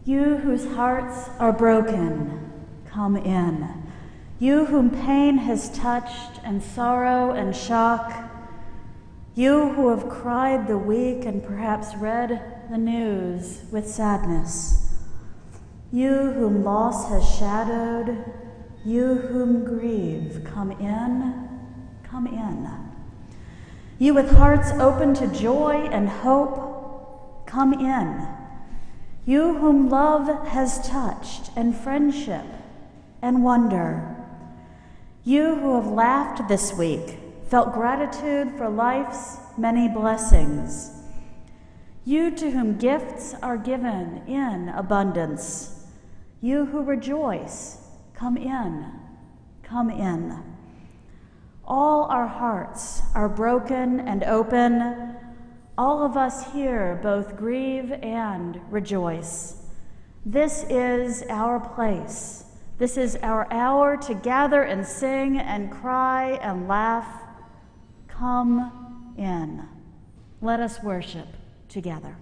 You whose hearts are broken, come in. You whom pain has touched and sorrow and shock. You who have cried the weak and perhaps read the news with sadness. You whom loss has shadowed, you whom grieve, come in, come in. You with hearts open to joy and hope, come in. You whom love has touched and friendship and wonder. You who have laughed this week, felt gratitude for life's many blessings. You to whom gifts are given in abundance. You who rejoice, come in, come in. All our hearts are broken and open. All of us here both grieve and rejoice. This is our place. This is our hour to gather and sing and cry and laugh. Come in. Let us worship together.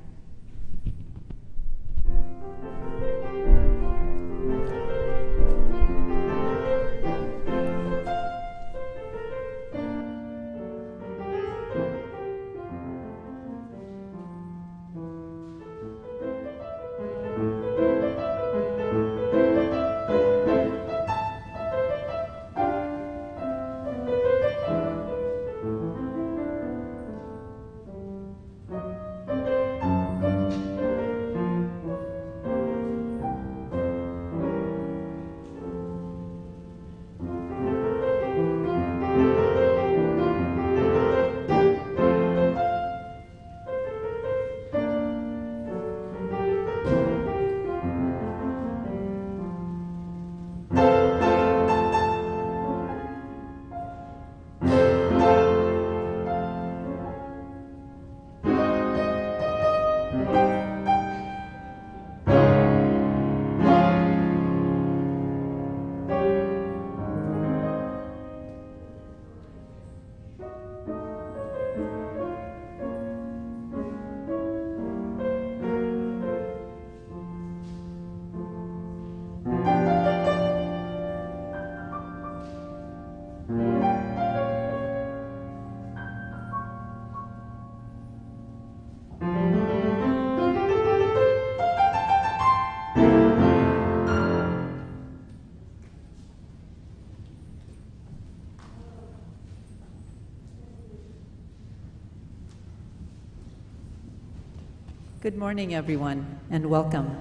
Good morning, everyone, and welcome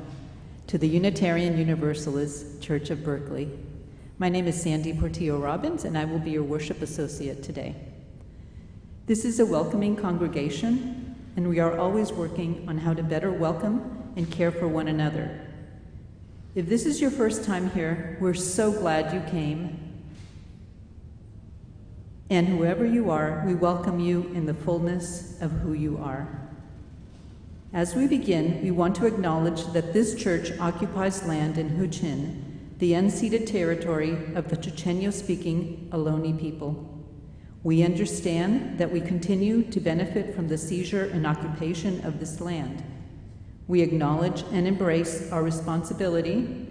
to the Unitarian Universalist Church of Berkeley. My name is Sandy Portillo-Robbins, and I will be your worship associate today. This is a welcoming congregation, and we are always working on how to better welcome and care for one another. If this is your first time here, we're so glad you came. And whoever you are, we welcome you in the fullness of who you are. As we begin, we want to acknowledge that this church occupies land in Huichin, the unceded territory of the Chochenyo-speaking Ohlone people. We understand that we continue to benefit from the seizure and occupation of this land. We acknowledge and embrace our responsibility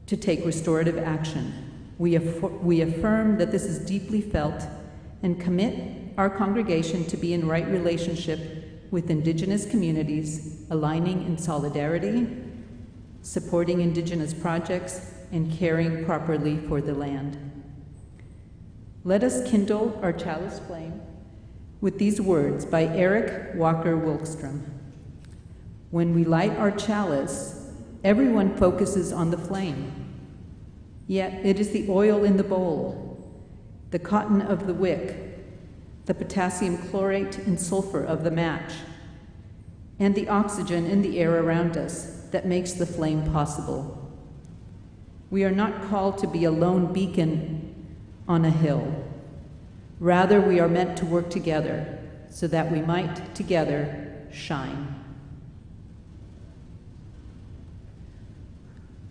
to take restorative action. We affirm that this is deeply felt and commit our congregation to be in right relationship with Indigenous communities, aligning in solidarity, supporting Indigenous projects, and caring properly for the land. Let us kindle our chalice flame with these words by Eric Walker Wilkstrom. When we light our chalice, everyone focuses on the flame. Yet it is the oil in the bowl, the cotton of the wick, the potassium chlorate and sulfur of the match, and the oxygen in the air around us that makes the flame possible. We are not called to be a lone beacon on a hill. Rather, we are meant to work together so that we might together shine.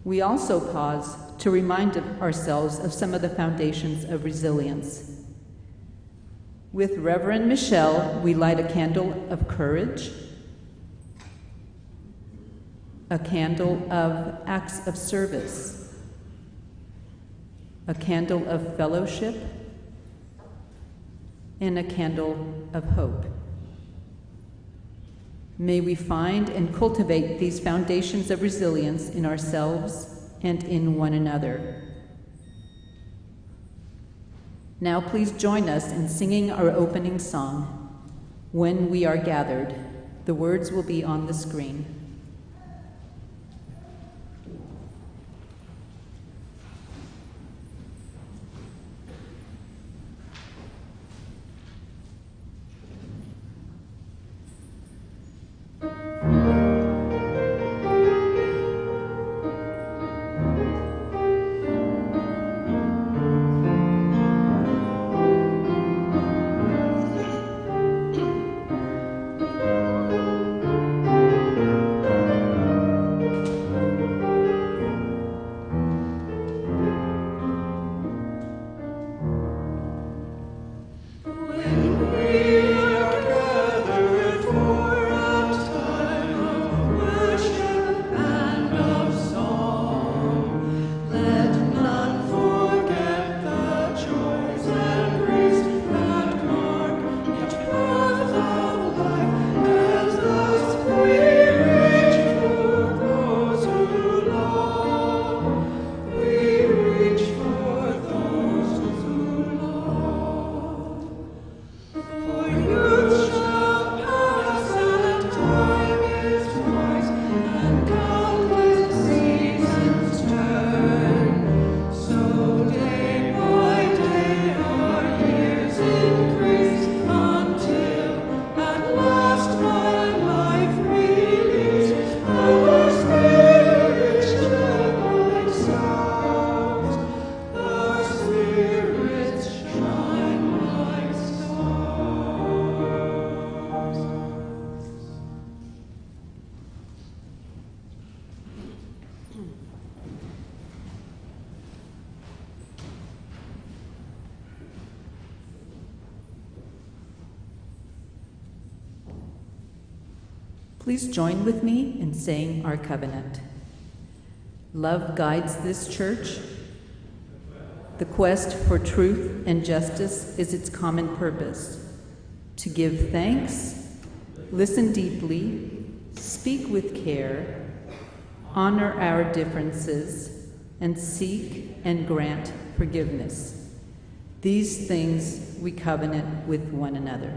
We also pause to remind ourselves of some of the foundations of resilience. With Reverend Michelle, we light a candle of courage, a candle of acts of service, a candle of fellowship, and a candle of hope. May we find and cultivate these foundations of resilience in ourselves and in one another. Now please join us in singing our opening song, When We Are Gathered. The words will be on the screen. Please join with me in saying our covenant. Love guides this church. The quest for truth and justice is its common purpose. To give thanks, listen deeply, speak with care, honor our differences, and seek and grant forgiveness. These things we covenant with one another.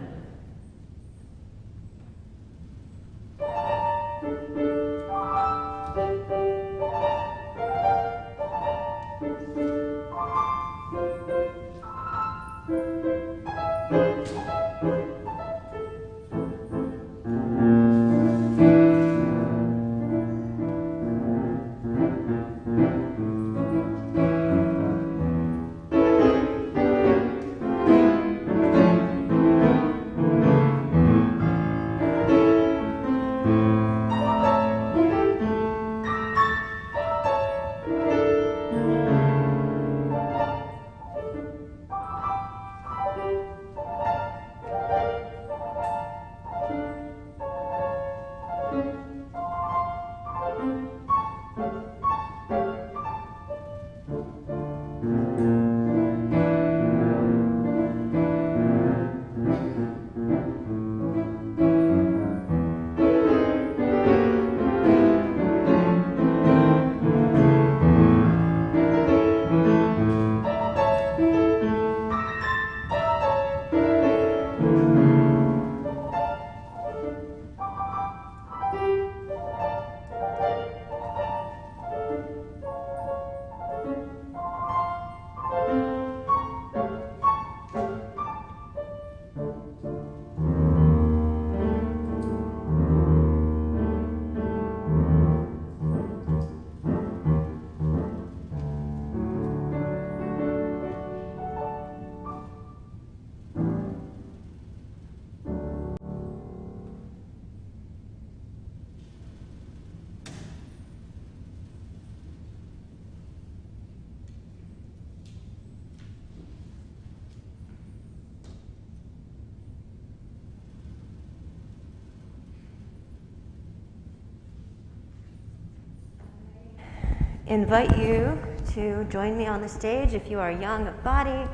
invite you to join me on the stage if you are young of body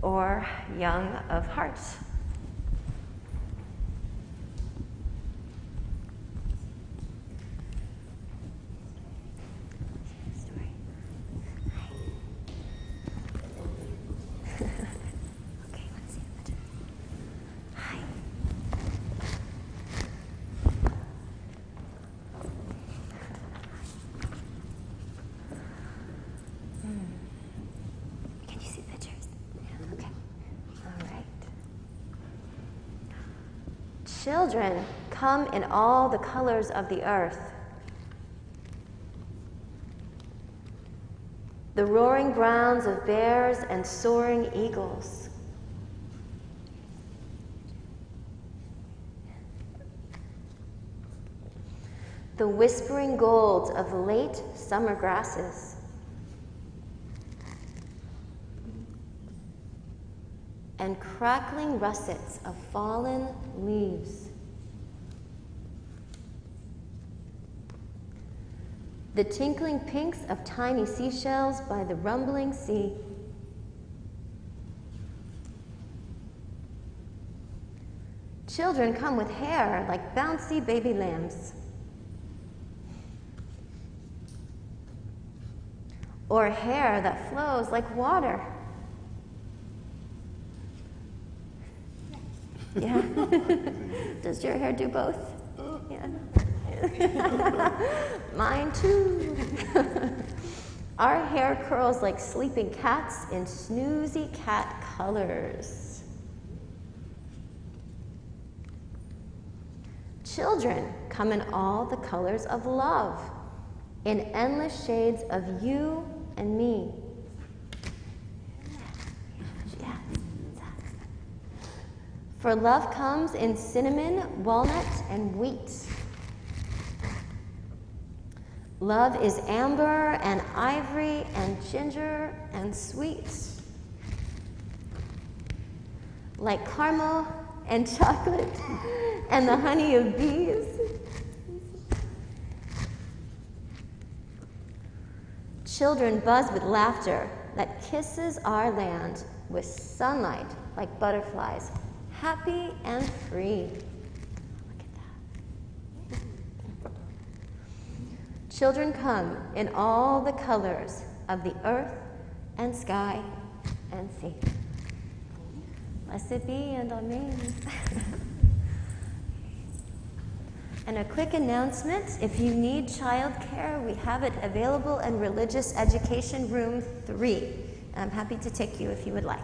or young of heart. Children, come in all the colors of the earth. The roaring browns of bears and soaring eagles. The whispering golds of late summer grasses. And crackling russets of fallen leaves. The tinkling pinks of tiny seashells by the rumbling sea. Children come with hair like bouncy baby lambs. Or hair that flows like water. Yeah. Does your hair do both? Yeah. Mine too. Our hair curls like sleeping cats in snoozy cat colors. Children come in all the colors of love, in endless shades of you and me. For love comes in cinnamon, walnut, and wheat. Love is amber and ivory and ginger and sweet. Like caramel and chocolate and the honey of bees. Children buzz with laughter that kisses our land with sunlight like butterflies. Happy and free. Look at that. Children come in all the colors of the earth and sky and sea. Blessed be and amen. And a quick announcement, if you need childcare, we have it available in Religious Education Room 3. I'm happy to take you if you would like.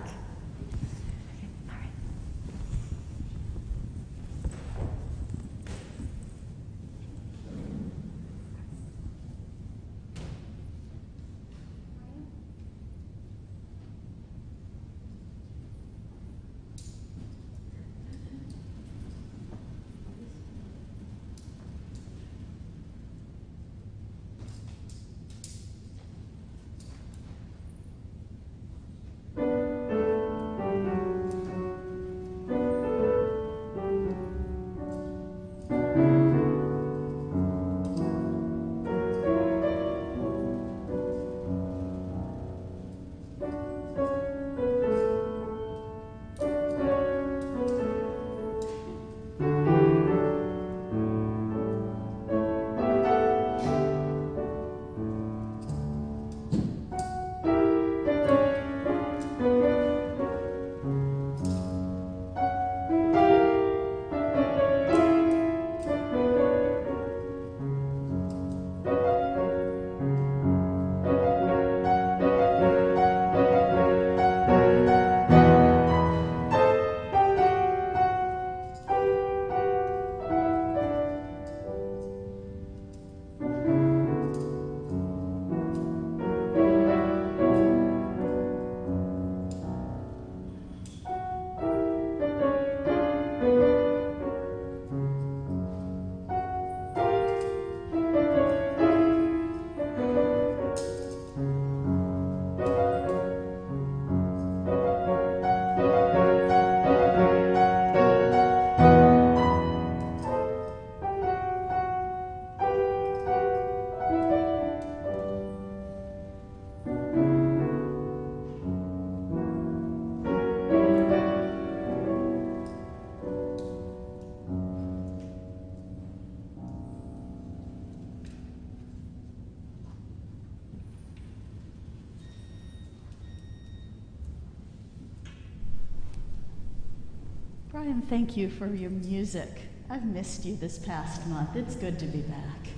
Brian, thank you for your music. I've missed you this past month. It's good to be back.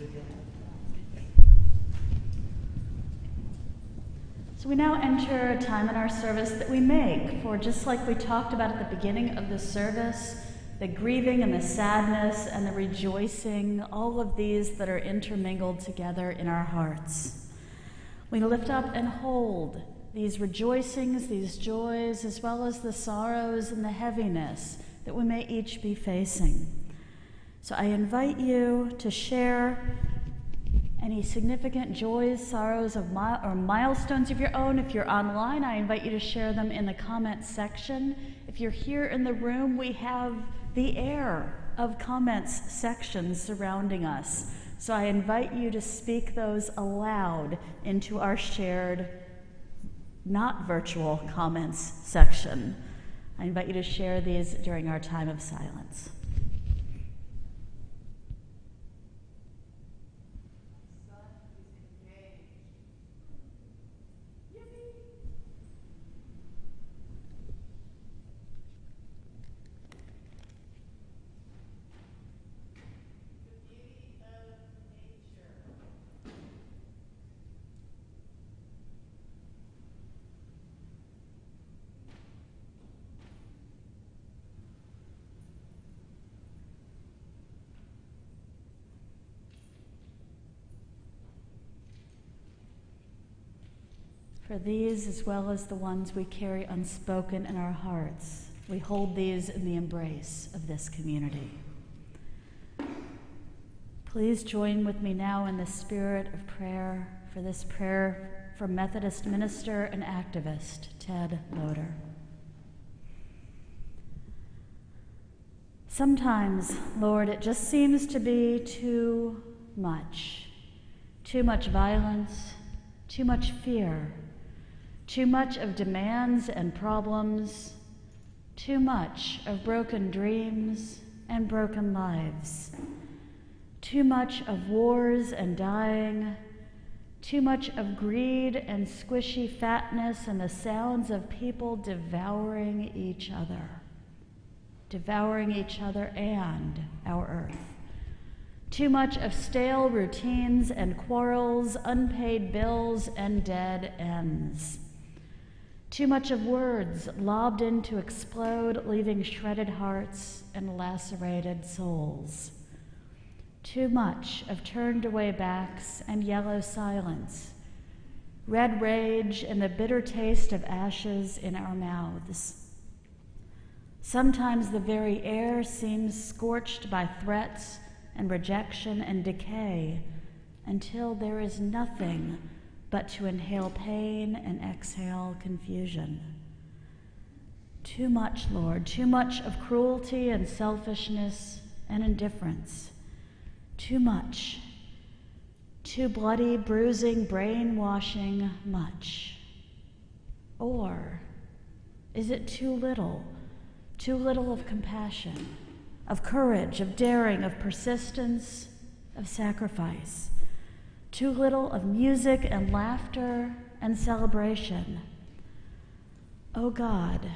So we now enter a time in our service that we make for, just like we talked about at the beginning of the service, the grieving and the sadness and the rejoicing, all of these that are intermingled together in our hearts. We lift up and hold these rejoicings, these joys, as well as the sorrows and the heaviness that we may each be facing. So I invite you to share any significant joys, sorrows, or milestones of your own. If you're online, I invite you to share them in the comments section. If you're here in the room, we have the air of comments sections surrounding us. So I invite you to speak those aloud into our shared, not virtual comments section. I invite you to share these during our time of silence. For these, as well as the ones we carry unspoken in our hearts, we hold these in the embrace of this community. Please join with me now in the spirit of prayer for this prayer from Methodist minister and activist Ted Loder. Sometimes, Lord, it just seems to be too much violence, too much fear, too much of demands and problems, too much of broken dreams and broken lives, too much of wars and dying, too much of greed and squishy fatness and the sounds of people devouring each other and our earth. Too much of stale routines and quarrels, unpaid bills and dead ends. Too much of words lobbed in to explode, leaving shredded hearts and lacerated souls. Too much of turned away backs and yellow silence, red rage and the bitter taste of ashes in our mouths. Sometimes the very air seems scorched by threats and rejection and decay until there is nothing but to inhale pain and exhale confusion. Too much, Lord, too much of cruelty and selfishness and indifference. Too much, too bloody, bruising, brainwashing much. Or is it too little of compassion, of courage, of daring, of persistence, of sacrifice? Too little of music and laughter and celebration. O God,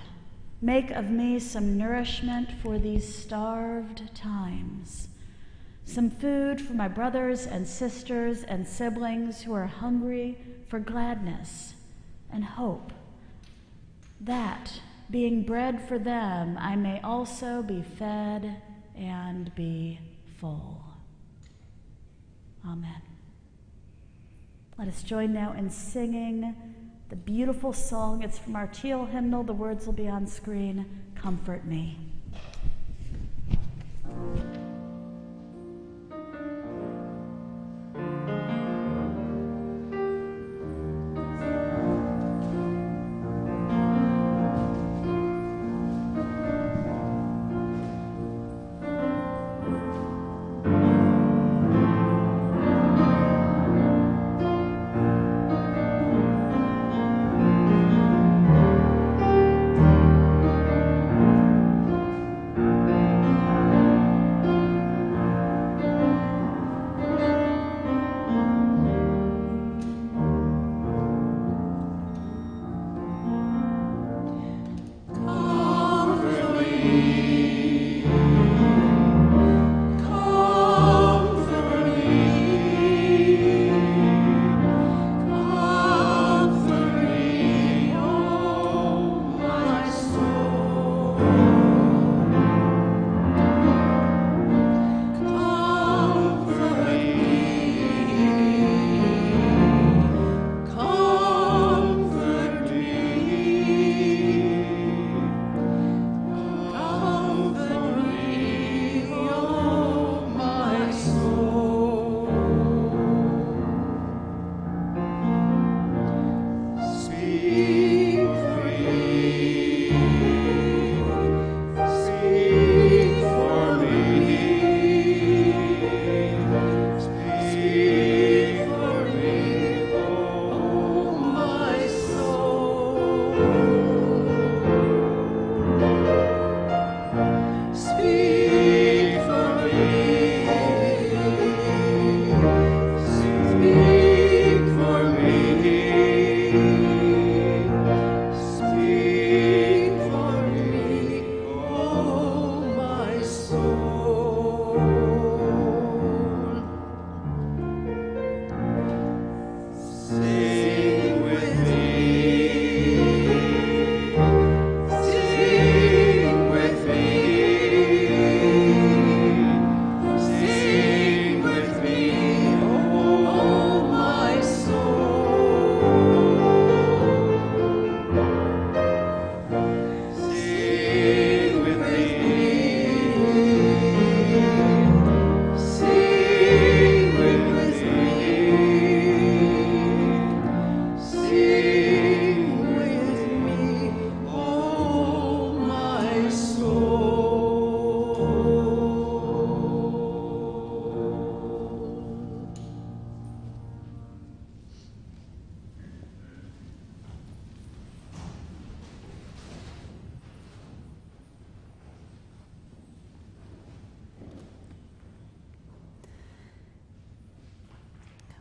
make of me some nourishment for these starved times, some food for my brothers and sisters and siblings who are hungry for gladness and hope, that, being bread for them, I may also be fed and be full. Amen. Let us join now in singing the beautiful song. It's from our teal hymnal. The words will be on screen. Comfort me.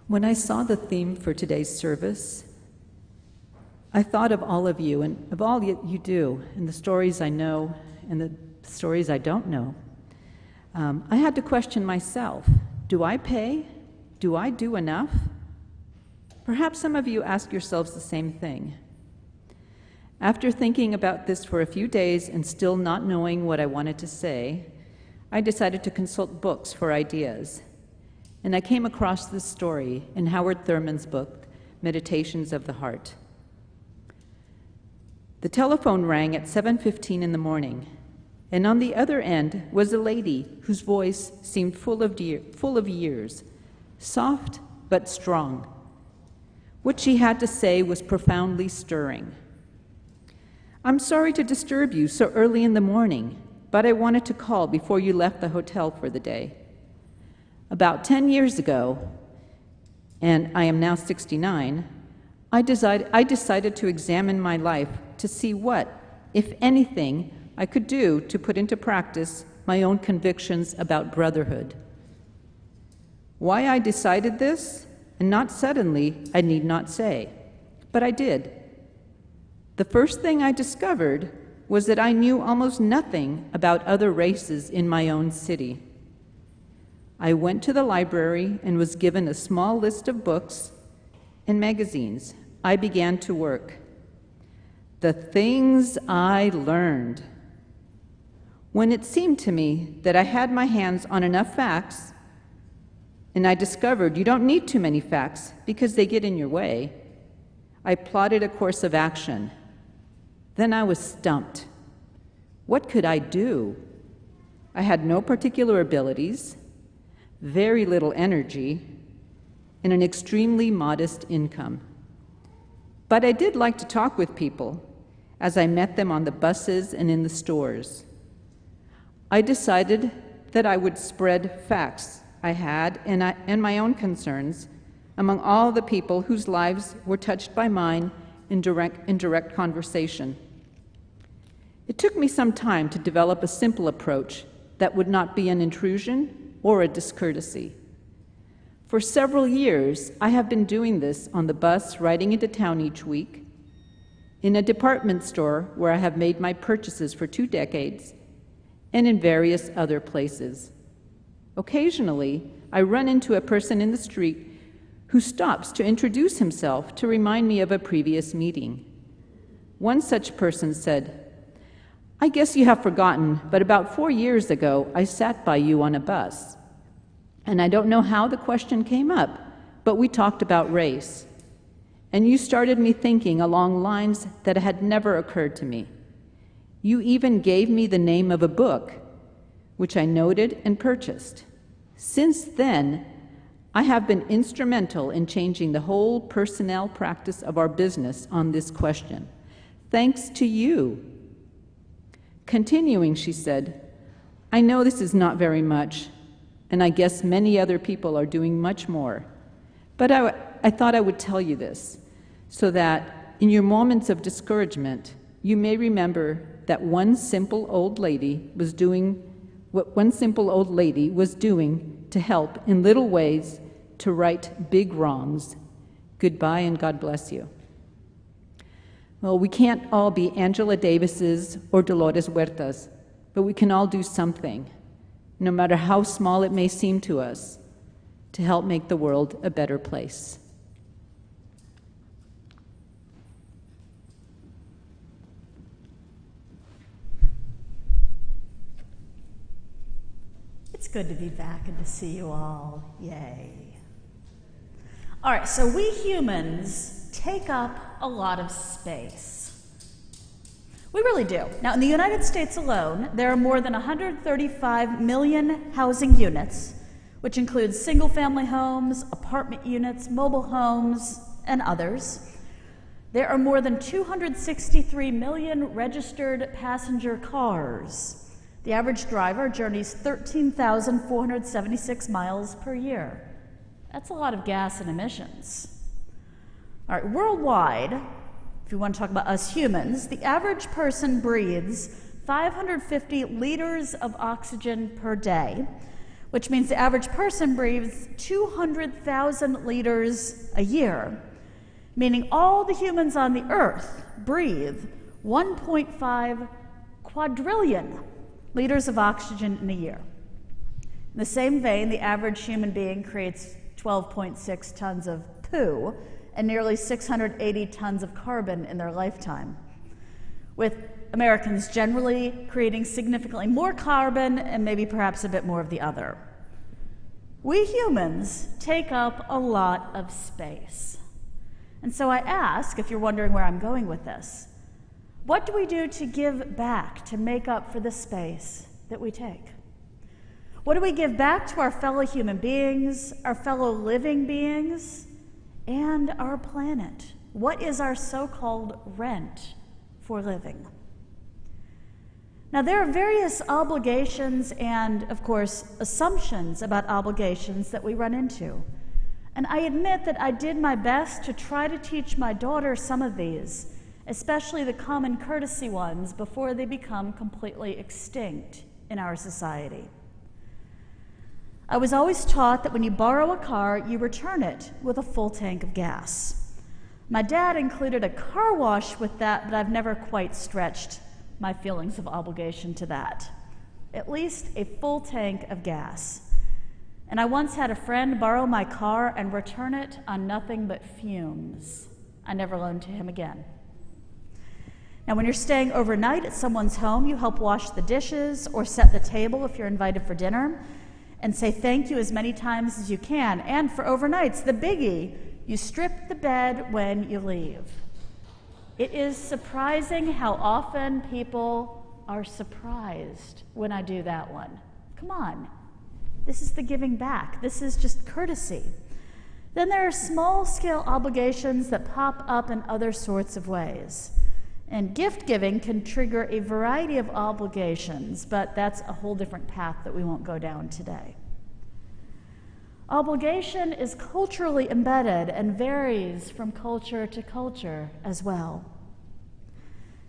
When I saw the theme for today's service, I thought of all of you and of all you do, and the stories I know and the stories I don't know. I had to question myself. Do I pay? Do I do enough? Perhaps some of you ask yourselves the same thing. After thinking about this for a few days and still not knowing what I wanted to say, I decided to consult books for ideas. And I came across this story in Howard Thurman's book, Meditations of the Heart. The telephone rang at 7:15 in the morning, and on the other end was a lady whose voice seemed full of years, soft but strong. What she had to say was profoundly stirring. "I'm sorry to disturb you so early in the morning, but I wanted to call before you left the hotel for the day. About 10 years ago, and I am now 69, I decided to examine my life to see what, if anything, I could do to put into practice my own convictions about brotherhood. Why I decided this, and not suddenly, I need not say, but I did. The first thing I discovered was that I knew almost nothing about other races in my own city. I went to the library and was given a small list of books and magazines. I began to work. The things I learned. When it seemed to me that I had my hands on enough facts, and I discovered you don't need too many facts because they get in your way, I plotted a course of action. Then I was stumped. What could I do? I had no particular abilities, very little energy, and an extremely modest income. But I did like to talk with people as I met them on the buses and in the stores. I decided that I would spread facts I had and my own concerns among all the people whose lives were touched by mine in direct conversation. It took me some time to develop a simple approach that would not be an intrusion or a discourtesy. For several years, I have been doing this on the bus riding into town each week, in a department store where I have made my purchases for 2 decades, and in various other places. Occasionally, I run into a person in the street who stops to introduce himself to remind me of a previous meeting. One such person said, "I guess you have forgotten, but about 4 years ago, I sat by you on a bus. And I don't know how the question came up, but we talked about race. And you started me thinking along lines that had never occurred to me. You even gave me the name of a book, which I noted and purchased. Since then, I have been instrumental in changing the whole personnel practice of our business on this question. Thanks to you." Continuing, she said, "I know this is not very much, and I guess many other people are doing much more. But I thought I would tell you this, so that in your moments of discouragement, you may remember that one simple old lady was doing what one simple old lady was doing to help in little ways to right big wrongs. Goodbye and God bless you." Well, we can't all be Angela Davises or Dolores Huertas, but we can all do something, no matter how small it may seem to us, to help make the world a better place. It's good to be back and to see you all. Yay. All right, so we humans take up a lot of space. We really do. Now, in the United States alone, there are more than 135 million housing units, which includes single-family homes, apartment units, mobile homes, and others. There are more than 263 million registered passenger cars. The average driver journeys 13,476 miles per year. That's a lot of gas and emissions. All right, worldwide, if you want to talk about us humans, the average person breathes 550 liters of oxygen per day, which means the average person breathes 200,000 liters a year, meaning all the humans on the earth breathe 1.5 quadrillion liters of oxygen in a year. In the same vein, the average human being creates 12.6 tons of poo and nearly 680 tons of carbon in their lifetime, with Americans generally creating significantly more carbon and maybe perhaps a bit more of the other. We humans take up a lot of space. And so I ask, if you're wondering where I'm going with this, what do we do to give back, to make up for the space that we take? What do we give back to our fellow human beings, our fellow living beings, and our planet? What is our so-called rent for living? Now, there are various obligations and, of course, assumptions about obligations that we run into. And I admit that I did my best to try to teach my daughter some of these, especially the common courtesy ones, before they become completely extinct in our society. I was always taught that when you borrow a car, you return it with a full tank of gas. My dad included a car wash with that, but I've never quite stretched my feelings of obligation to that. At least a full tank of gas. And I once had a friend borrow my car and return it on nothing but fumes. I never loaned to him again. Now, when you're staying overnight at someone's home, you help wash the dishes or set the table if you're invited for dinner, and say thank you as many times as you can. And for overnights, the biggie, you strip the bed when you leave. It is surprising how often people are surprised when I do that one. Come on, this is the giving back. This is just courtesy. Then there are small-scale obligations that pop up in other sorts of ways. And gift giving can trigger a variety of obligations, but that's a whole different path that we won't go down today. Obligation is culturally embedded and varies from culture to culture as well.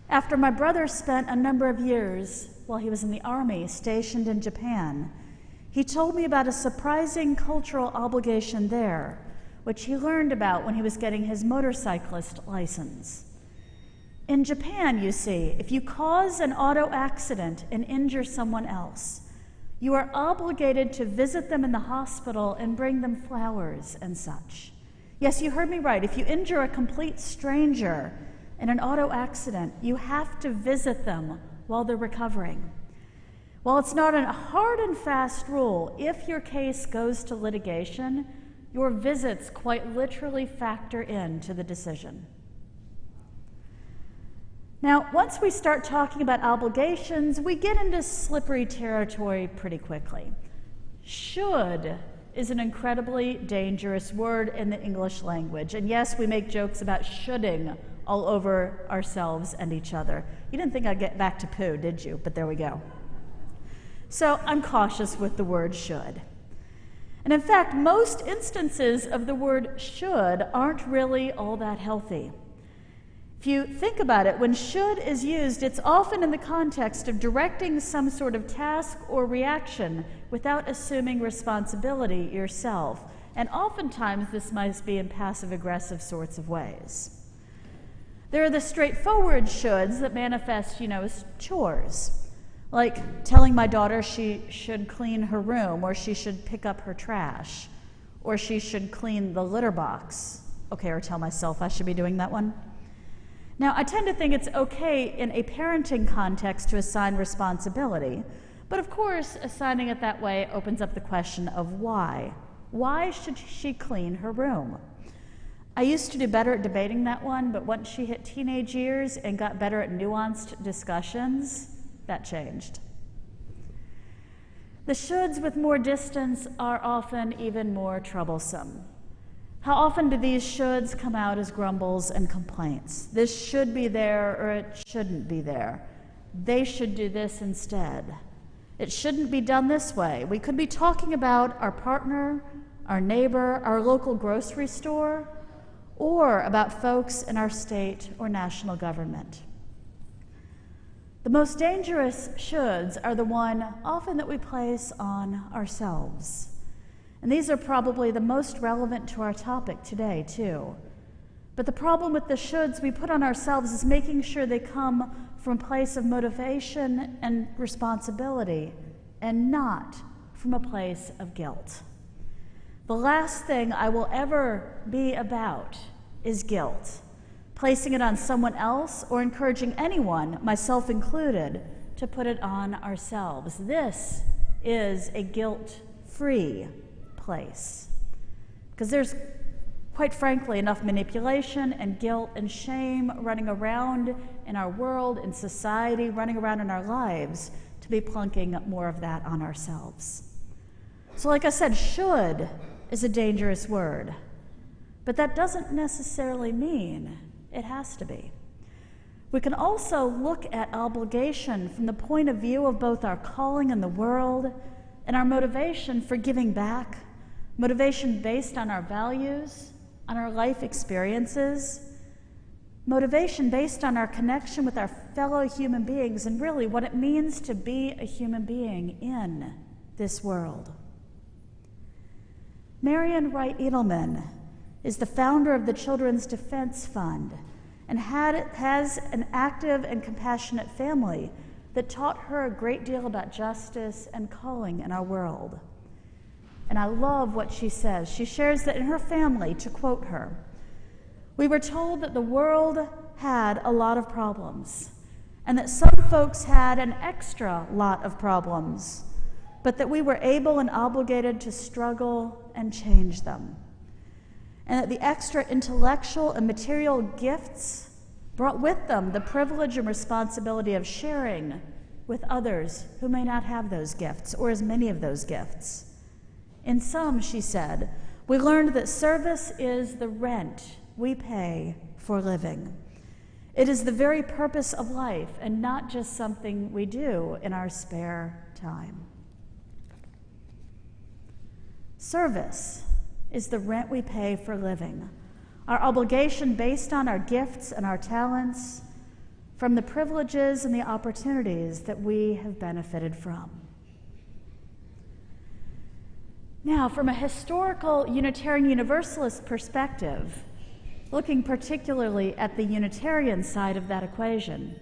After my brother spent a number of years while he was in the army stationed in Japan, he told me about a surprising cultural obligation there, which he learned about when he was getting his motorcyclist license. In Japan, you see, if you cause an auto accident and injure someone else, you are obligated to visit them in the hospital and bring them flowers and such. Yes, you heard me right. If you injure a complete stranger in an auto accident, you have to visit them while they're recovering. While it's not a hard and fast rule, if your case goes to litigation, your visits quite literally factor into the decision. Now, once we start talking about obligations, we get into slippery territory pretty quickly. Should is an incredibly dangerous word in the English language. And yes, we make jokes about shoulding all over ourselves and each other. You didn't think I'd get back to poo, did you? But there we go. So I'm cautious with the word should. And in fact, most instances of the word should aren't really all that healthy. If you think about it, when should is used, it's often in the context of directing some sort of task or reaction without assuming responsibility yourself. And oftentimes this might be in passive-aggressive sorts of ways. There are the straightforward shoulds that manifest, as chores, like telling my daughter she should clean her room, or she should pick up her trash, or she should clean the litter box. Okay, or tell myself I should be doing that one. Now, I tend to think it's okay in a parenting context to assign responsibility, but of course, assigning it that way opens up the question of why. Why should she clean her room? I used to do better at debating that one, but once she hit teenage years and got better at nuanced discussions, that changed. The shoulds with more distance are often even more troublesome. How often do these shoulds come out as grumbles and complaints? This should be there, or it shouldn't be there. They should do this instead. It shouldn't be done this way. We could be talking about our partner, our neighbor, our local grocery store, or about folks in our state or national government. The most dangerous shoulds are the one often that we place on ourselves. And these are probably the most relevant to our topic today, too. But the problem with the shoulds we put on ourselves is making sure they come from a place of motivation and responsibility and not from a place of guilt. The last thing I will ever be about is guilt, placing it on someone else or encouraging anyone, myself included, to put it on ourselves. This is a guilt-free place. Because there's, quite frankly, enough manipulation and guilt and shame running around in our world, in society, running around in our lives to be plunking more of that on ourselves. So like I said, should is a dangerous word, but that doesn't necessarily mean it has to be. We can also look at obligation from the point of view of both our calling in the world and our motivation for giving back, motivation based on our values, on our life experiences, motivation based on our connection with our fellow human beings, and really what it means to be a human being in this world. Marian Wright Edelman is the founder of the Children's Defense Fund and has an active and compassionate family that taught her a great deal about justice and calling in our world. And I love what she says. She shares that in her family, to quote her, "We were told that the world had a lot of problems and that some folks had an extra lot of problems, but that we were able and obligated to struggle and change them. And that the extra intellectual and material gifts brought with them the privilege and responsibility of sharing with others who may not have those gifts or as many of those gifts. In sum," she said, "we learned that service is the rent we pay for living. It is the very purpose of life and not just something we do in our spare time." Service is the rent we pay for living, our obligation based on our gifts and our talents, from the privileges and the opportunities that we have benefited from. Now, from a historical Unitarian Universalist perspective, looking particularly at the Unitarian side of that equation,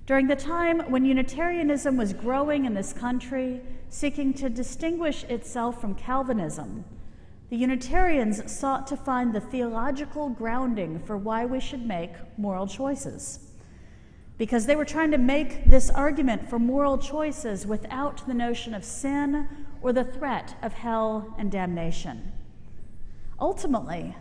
during the time when Unitarianism was growing in this country, seeking to distinguish itself from Calvinism, the Unitarians sought to find the theological grounding for why we should make moral choices, because they were trying to make this argument for moral choices without the notion of sin or the threat of hell and damnation. Ultimately,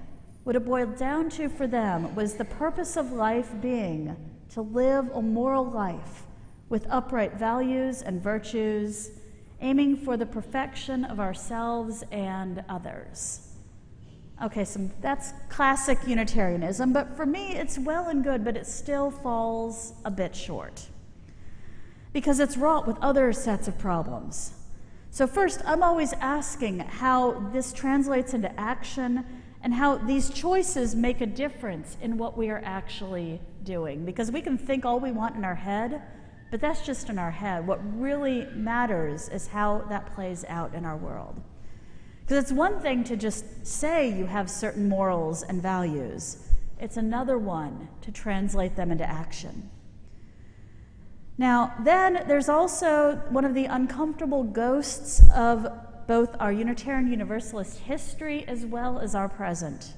what it boiled down to for them was the purpose of life being to live a moral life with upright values and virtues, aiming for the perfection of ourselves and others. Okay, so that's classic Unitarianism, but for me it's well and good, but it still falls a bit short because it's wrought with other sets of problems. So first, I'm always asking how this translates into action and how these choices make a difference in what we are actually doing. Because we can think all we want in our head, but that's just in our head. What really matters is how that plays out in our world. Because it's one thing to just say you have certain morals and values. It's another one to translate them into action. Now, then there's also one of the uncomfortable ghosts of both our Unitarian Universalist history as well as our present.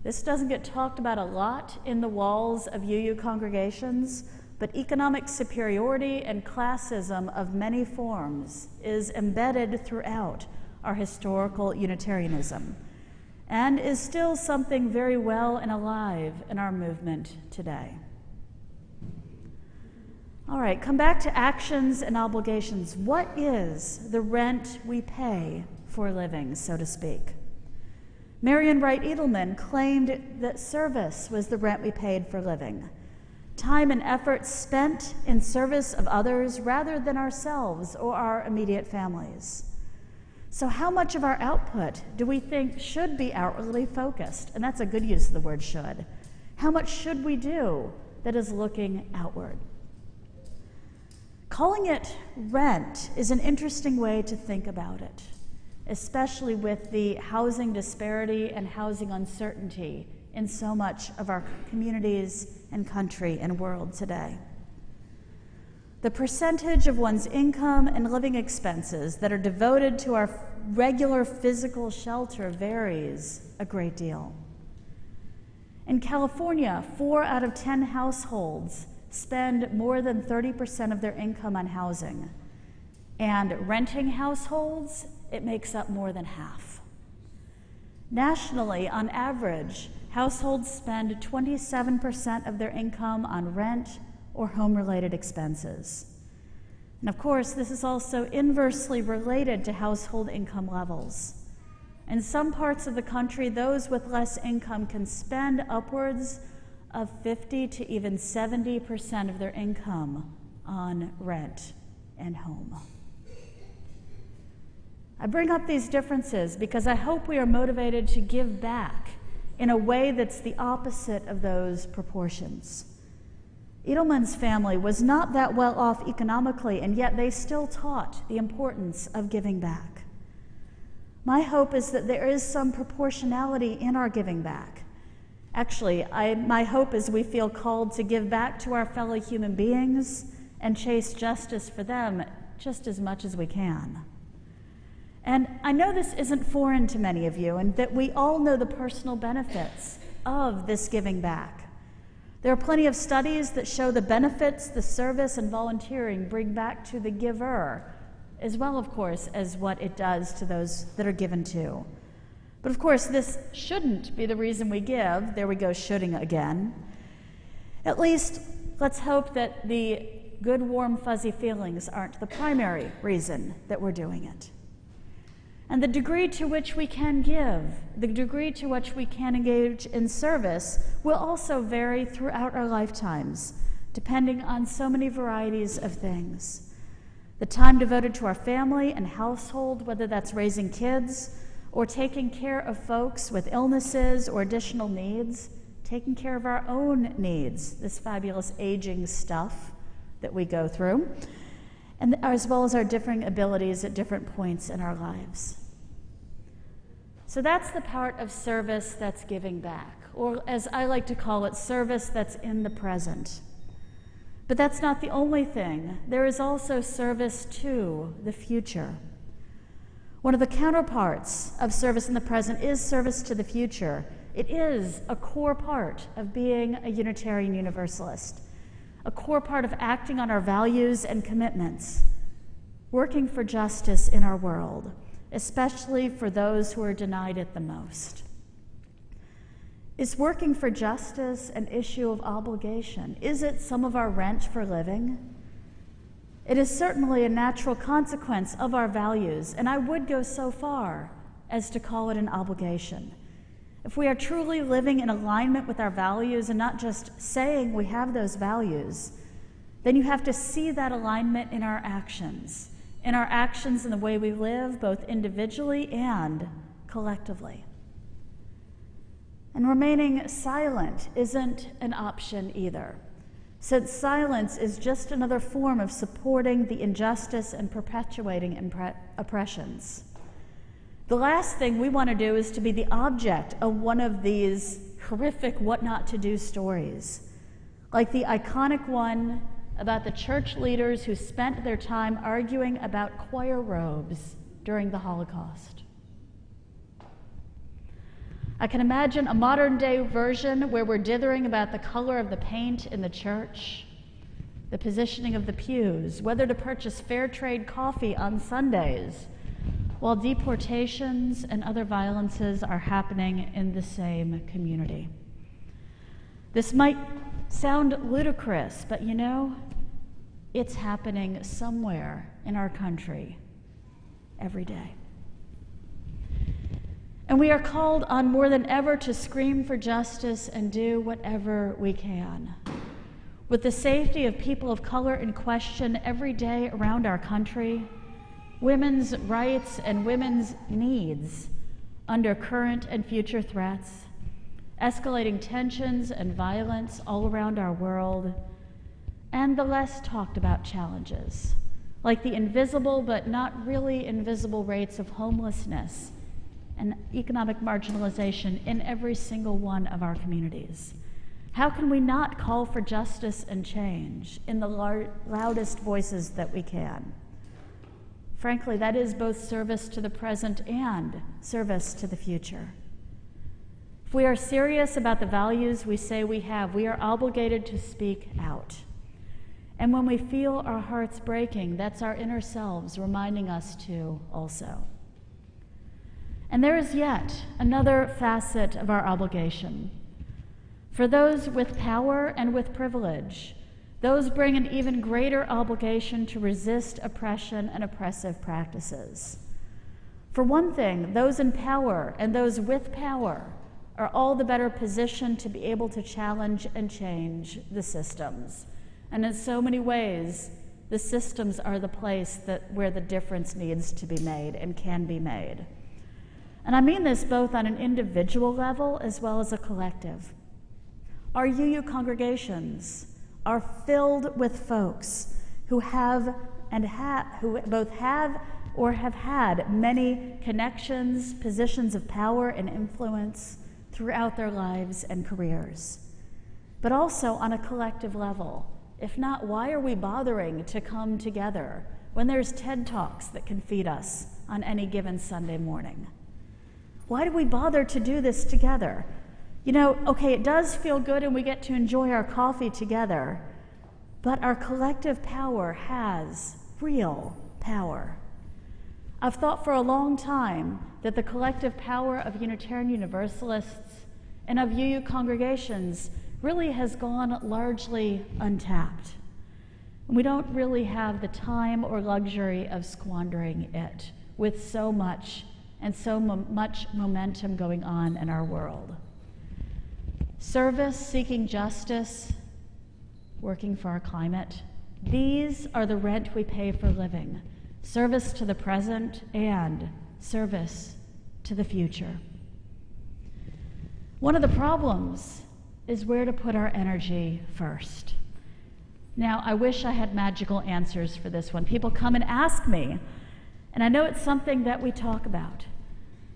This doesn't get talked about a lot in the walls of UU congregations, but economic superiority and classism of many forms is embedded throughout our historical Unitarianism and is still something very well and alive in our movement today. All right, come back to actions and obligations. What is the rent we pay for living, so to speak? Marian Wright Edelman claimed that service was the rent we paid for living. Time and effort spent in service of others rather than ourselves or our immediate families. So how much of our output do we think should be outwardly focused? And that's a good use of the word should. How much should we do that is looking outward? Calling it rent is an interesting way to think about it, especially with the housing disparity and housing uncertainty in so much of our communities and country and world today. The percentage of one's income and living expenses that are devoted to our regular physical shelter varies a great deal. In California, 4 out of 10 households spend more than 30% of their income on housing. And renting households, it makes up more than half. Nationally, on average, households spend 27% of their income on rent or home-related expenses. And of course, this is also inversely related to household income levels. In some parts of the country, those with less income can spend upwards of 50 to even 70% of their income on rent and home. I bring up these differences because I hope we are motivated to give back in a way that's the opposite of those proportions. Edelman's family was not that well off economically, and yet they still taught the importance of giving back. My hope is that there is some proportionality in our giving back. Actually, my hope is we feel called to give back to our fellow human beings and chase justice for them just as much as we can. And I know this isn't foreign to many of you, and that we all know the personal benefits of this giving back. There are plenty of studies that show the benefits the service and volunteering bring back to the giver, as well, of course, as what it does to those that are given to. But of course, this shouldn't be the reason we give. There we go, shoulding again. At least, let's hope that the good, warm, fuzzy feelings aren't the primary reason that we're doing it. And the degree to which we can give, the degree to which we can engage in service, will also vary throughout our lifetimes, depending on so many varieties of things. The time devoted to our family and household, whether that's raising kids, or taking care of folks with illnesses or additional needs, taking care of our own needs, this fabulous aging stuff that we go through, and as well as our differing abilities at different points in our lives. So that's the part of service that's giving back, or as I like to call it, service that's in the present. But that's not the only thing. There is also service to the future. One of the counterparts of service in the present is service to the future. It is a core part of being a Unitarian Universalist, a core part of acting on our values and commitments, working for justice in our world, especially for those who are denied it the most. Is working for justice an issue of obligation? Is it some of our rent for living? It is certainly a natural consequence of our values, and I would go so far as to call it an obligation. If we are truly living in alignment with our values and not just saying we have those values, then you have to see that alignment in our actions in the way we live, both individually and collectively. And remaining silent isn't an option either, since silence is just another form of supporting the injustice and perpetuating oppressions. The last thing we want to do is to be the object of one of these horrific what not to do stories, like the iconic one about the church leaders who spent their time arguing about choir robes during the Holocaust. I can imagine a modern-day version where we're dithering about the color of the paint in the church, the positioning of the pews, whether to purchase fair trade coffee on Sundays, while deportations and other violences are happening in the same community. This might sound ludicrous, but you know, it's happening somewhere in our country every day. And we are called on more than ever to scream for justice and do whatever we can. With the safety of people of color in question every day around our country, women's rights and women's needs under current and future threats, escalating tensions and violence all around our world, and the less talked about challenges, like the invisible but not really invisible rates of homelessness and economic marginalization in every single one of our communities? How can we not call for justice and change in the loudest voices that we can? Frankly, that is both service to the present and service to the future. If we are serious about the values we say we have, we are obligated to speak out. And when we feel our hearts breaking, that's our inner selves reminding us to also. And there is yet another facet of our obligation. For those with power and with privilege, those bring an even greater obligation to resist oppression and oppressive practices. For one thing, those in power and those with power are all the better positioned to be able to challenge and change the systems. And in so many ways, the systems are the place where the difference needs to be made and can be made. And I mean this both on an individual level as well as a collective. Our UU congregations are filled with folks who who both have or have had many connections, positions of power and influence throughout their lives and careers. But also on a collective level. If not, why are we bothering to come together when there's TED Talks that can feed us on any given Sunday morning? Why do we bother to do this together? You know, okay, it does feel good and we get to enjoy our coffee together, but our collective power has real power. I've thought for a long time that the collective power of Unitarian Universalists and of UU congregations really has gone largely untapped. And we don't really have the time or luxury of squandering it with so much and so much momentum going on in our world. Service, seeking justice, working for our climate, these are the rent we pay for living. Service to the present and service to the future. One of the problems is where to put our energy first. Now, I wish I had magical answers for this one. People come and ask me, and I know it's something that we talk about.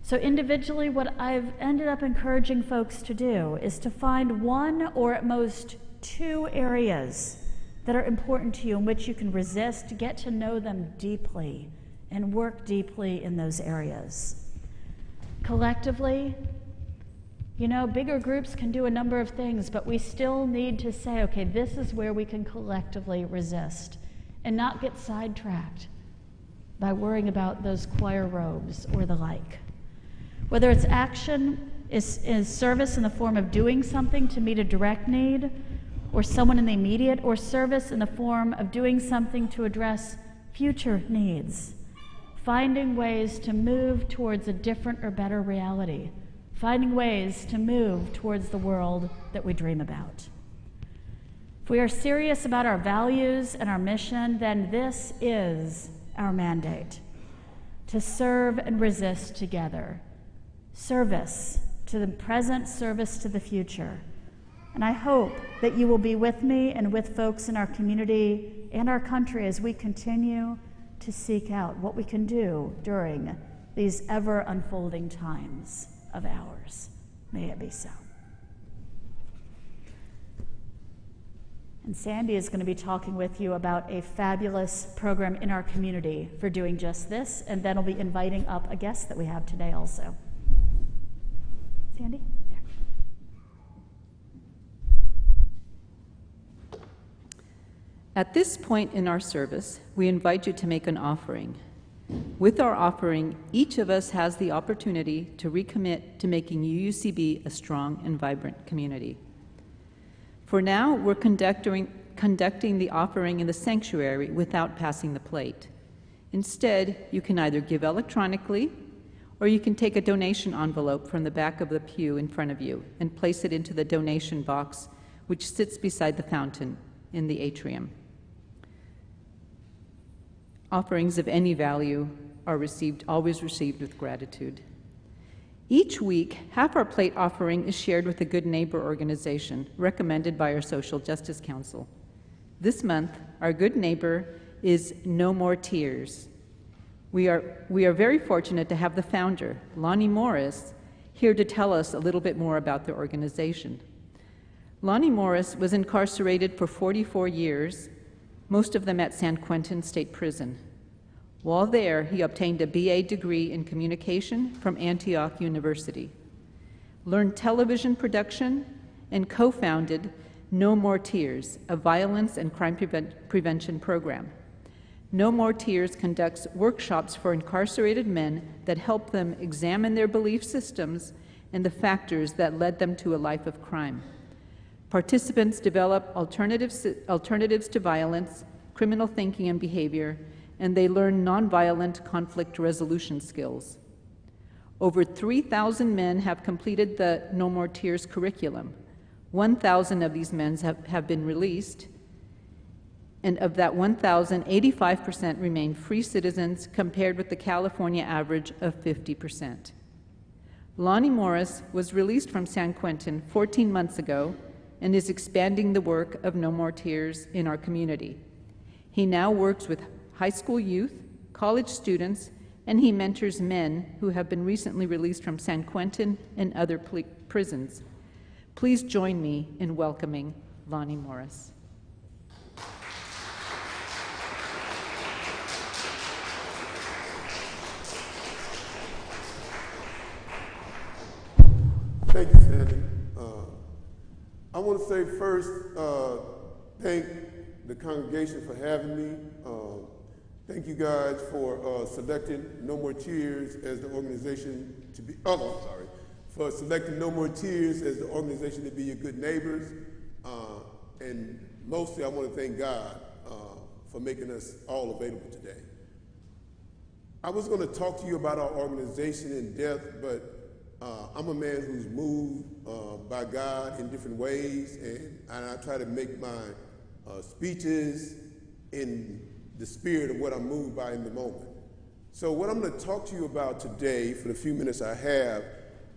So individually, what I've ended up encouraging folks to do is to find one or at most two areas that are important to you in which you can resist, get to know them deeply, and work deeply in those areas. Collectively, you know, bigger groups can do a number of things, but we still need to say, okay, this is where we can collectively resist and not get sidetracked by worrying about those choir robes or the like. Whether it's action is service in the form of doing something to meet a direct need, or someone in the immediate, or service in the form of doing something to address future needs. Finding ways to move towards a different or better reality. Finding ways to move towards the world that we dream about. If we are serious about our values and our mission, then this is our mandate: to serve and resist together. Service to the present, service to the future. And I hope that you will be with me and with folks in our community and our country as we continue to seek out what we can do during these ever unfolding times of ours. May it be so. And Sandy is going to be talking with you about a fabulous program in our community for doing just this, and then I'll be inviting up a guest that we have today also. Sandy? There. At this point in our service, we invite you to make an offering. With our offering, each of us has the opportunity to recommit to making UUCB a strong and vibrant community. For now, we're conducting the offering in the sanctuary without passing the plate. Instead, you can either give electronically, or you can take a donation envelope from the back of the pew in front of you and place it into the donation box, which sits beside the fountain in the atrium. Offerings of any value are always received with gratitude. Each week, half our plate offering is shared with a Good Neighbor organization recommended by our Social Justice Council. This month, our good neighbor is No More Tears. We are very fortunate to have the founder, Lonnie Morris, here to tell us a little bit more about the organization. Lonnie Morris was incarcerated for 44 years, most of them at San Quentin State Prison. While there, he obtained a BA degree in communication from Antioch University, learned television production, and co-founded No More Tears, a violence and crime prevention program. No More Tears conducts workshops for incarcerated men that help them examine their belief systems and the factors that led them to a life of crime. Participants develop alternatives to violence, criminal thinking and behavior, and they learn nonviolent conflict resolution skills. Over 3,000 men have completed the No More Tears curriculum. 1,000 of these men have been released, and of that 1,000, 85% remain free citizens, compared with the California average of 50%. Lonnie Morris was released from San Quentin 14 months ago and is expanding the work of No More Tears in our community. He now works with high school youth, college students, and he mentors men who have been recently released from San Quentin and other prisons. Please join me in welcoming Lonnie Morris. Thank you, Sandy. I want to say first, thank the congregation for having me. Thank you guys for selecting No More Tears as the organization to be, for selecting No More Tears as the organization to be your good neighbors. And mostly I want to thank God for making us all available today. I was going to talk to you about our organization in depth, but I'm a man who's moved by God in different ways, and I try to make my speeches in the spirit of what I'm moved by in the moment. So what I'm going to talk to you about today, for the few minutes I have,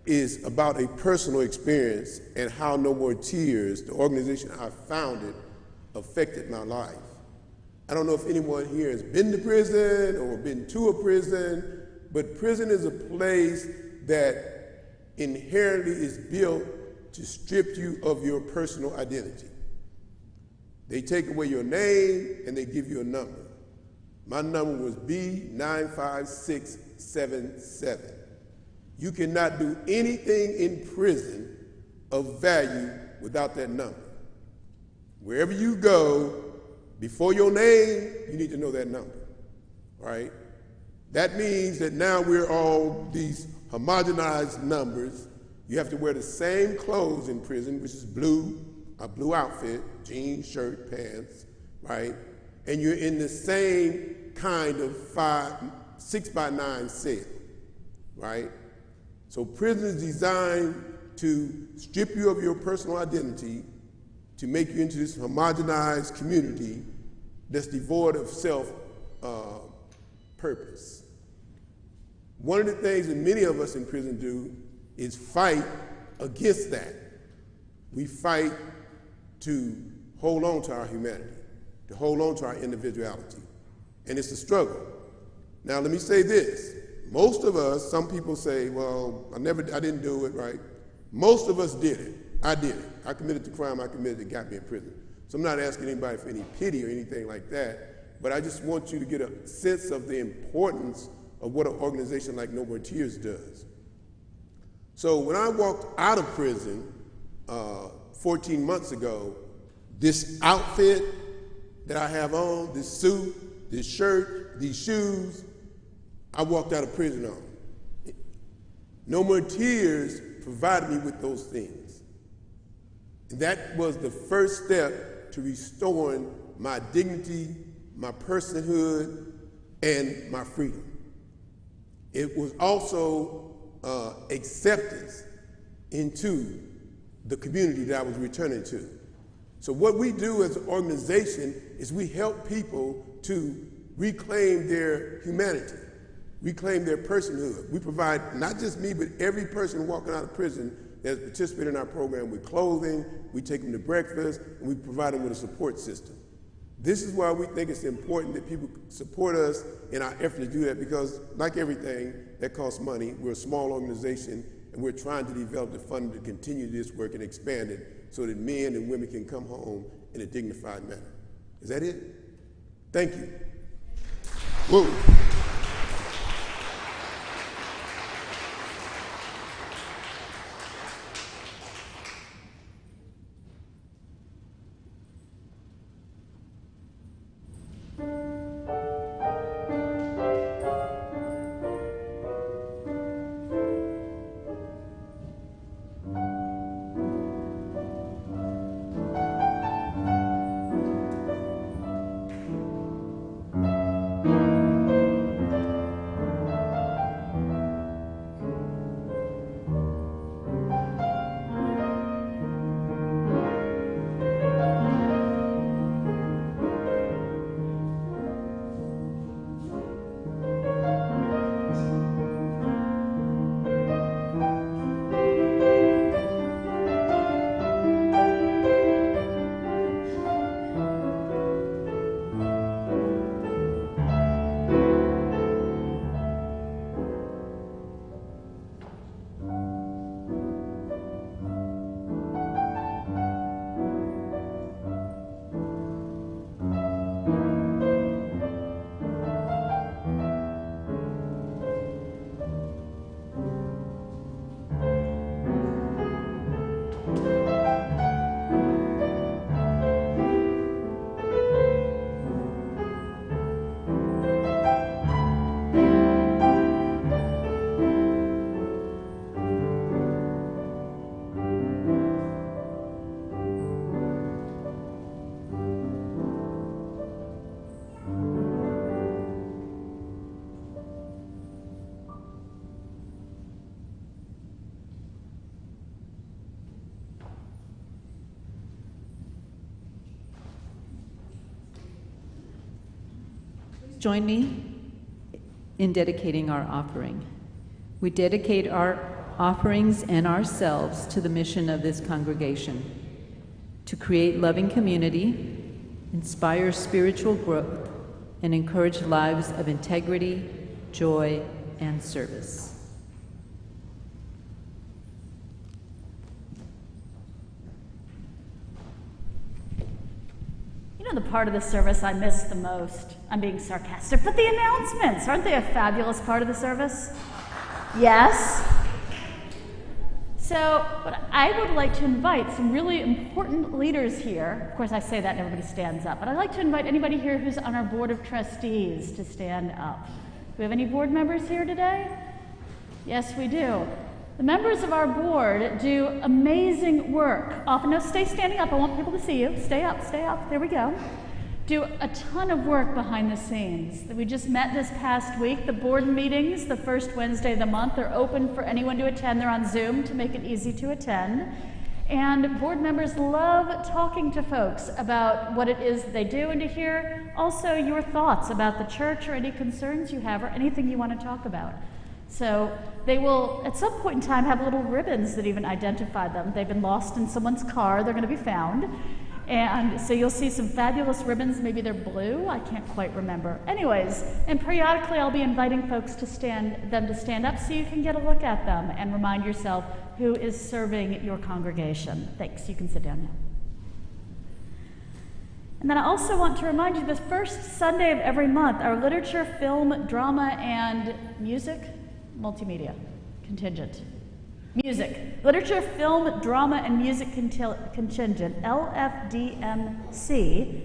is about a personal experience and how No More Tears, the organization I founded, affected my life. I don't know if anyone here has been to prison or been to a prison, but prison is a place that inherently is built to strip you of your personal identity. They take away your name and they give you a number. My number was B95677. You cannot do anything in prison of value without that number. Wherever you go, before your name, you need to know that number, right? That means that now we're all these homogenized numbers. You have to wear the same clothes in prison, which is blue, a blue outfit, jeans, shirt, pants, right? And you're in the same kind of 6x9 cell, right? So prison is designed to strip you of your personal identity, to make you into this homogenized community that's devoid of self-purpose. One of the things that many of us in prison do is fight against that. We fight to hold on to our humanity, to hold on to our individuality. And it's a struggle. Now, let me say this. Most of us, some people say, well, I didn't do it, right? Most of us did it. I did it. I committed the crime I committed that got me in prison. So I'm not asking anybody for any pity or anything like that, but I just want you to get a sense of the importance of what an organization like No More Tears does. So when I walked out of prison 14 months ago, this outfit that I have on, this suit, this shirt, these shoes, I walked out of prison on. No More Tears provided me with those things. And that was the first step to restoring my dignity, my personhood, and my freedom. It was also acceptance into the community that I was returning to. So what we do as an organization is we help people to reclaim their humanity, reclaim their personhood. We provide, not just me, but every person walking out of prison that has participated in our program with clothing, we take them to breakfast, and we provide them with a support system. This is why we think it's important that people support us in our effort to do that, because like everything, that costs money. We're a small organization, and we're trying to develop the funding to continue this work and expand it so that men and women can come home in a dignified manner. Is that it? Thank you. Whoa. Join me in dedicating our offering. We dedicate our offerings and ourselves to the mission of this congregation, to create loving community, inspire spiritual growth, and encourage lives of integrity, joy, and service. The part of the service I miss the most. I'm being sarcastic, but the announcements, aren't they a fabulous part of the service? Yes? So, but I would like to invite some really important leaders here. Of course, I say that and everybody stands up, but I'd like to invite anybody here who's on our board of trustees to stand up. Do we have any board members here today? Yes, we do. The members of our board do amazing work. Often, no, stay standing up. I want people to see you. Stay up, stay up. There we go. Do a ton of work behind the scenes. We just met this past week. The board meetings, the first Wednesday of the month, are open for anyone to attend. They're on Zoom to make it easy to attend. And board members love talking to folks about what it is they do and to hear also your thoughts about the church or any concerns you have or anything you want to talk about. So they will, at some point in time, have little ribbons that even identify them. They've been lost in someone's car. They're going to be found. And so you'll see some fabulous ribbons. Maybe they're blue. I can't quite remember. Anyways, and periodically I'll be inviting folks to stand up so you can get a look at them and remind yourself who is serving your congregation. Thanks. You can sit down now. And then I also want to remind you, the first Sunday of every month, our literature, film, drama, and music, multimedia contingent. Music. Literature, film, drama, and music contingent, LFDMC.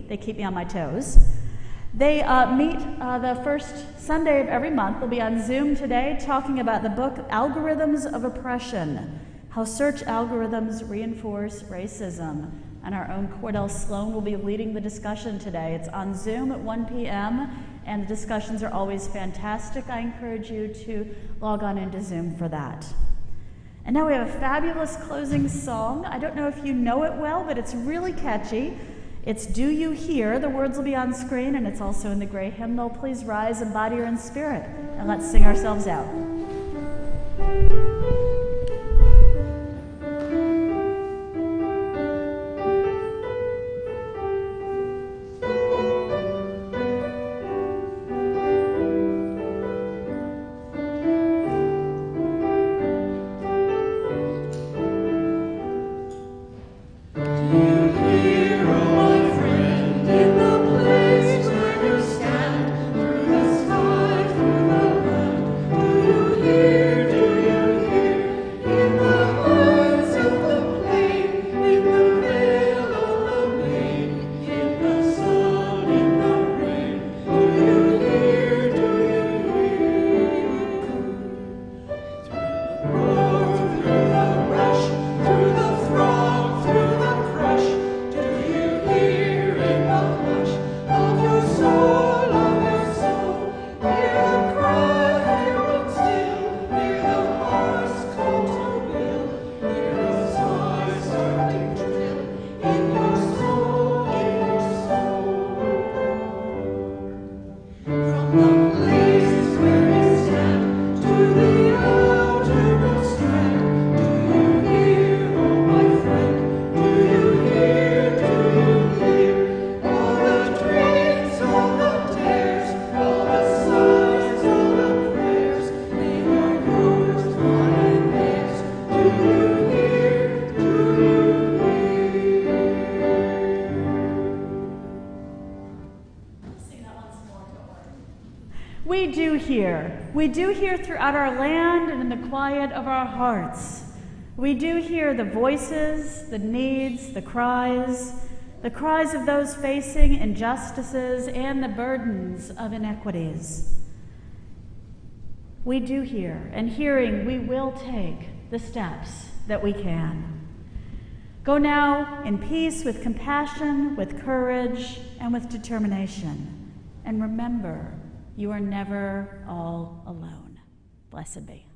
They keep me on my toes. They meet the first Sunday of every month. They'll be on Zoom today talking about the book Algorithms of Oppression, How Search Algorithms Reinforce Racism. And our own Cordell Sloan will be leading the discussion today. It's on Zoom at 1 p.m. and the discussions are always fantastic. I encourage you to log on into Zoom for that. And now we have a fabulous closing song. I don't know if you know it well, but it's really catchy. It's Do You Hear? The words will be on screen, and it's also in the gray hymnal. Please rise in body or in spirit, and let's sing ourselves out. We do hear throughout our land and in the quiet of our hearts. We do hear the voices, the needs, the cries of those facing injustices and the burdens of inequities. We do hear, and hearing, we will take the steps that we can. Go now in peace, with compassion, with courage, and with determination. And remember, you are never all alone. Blessed be.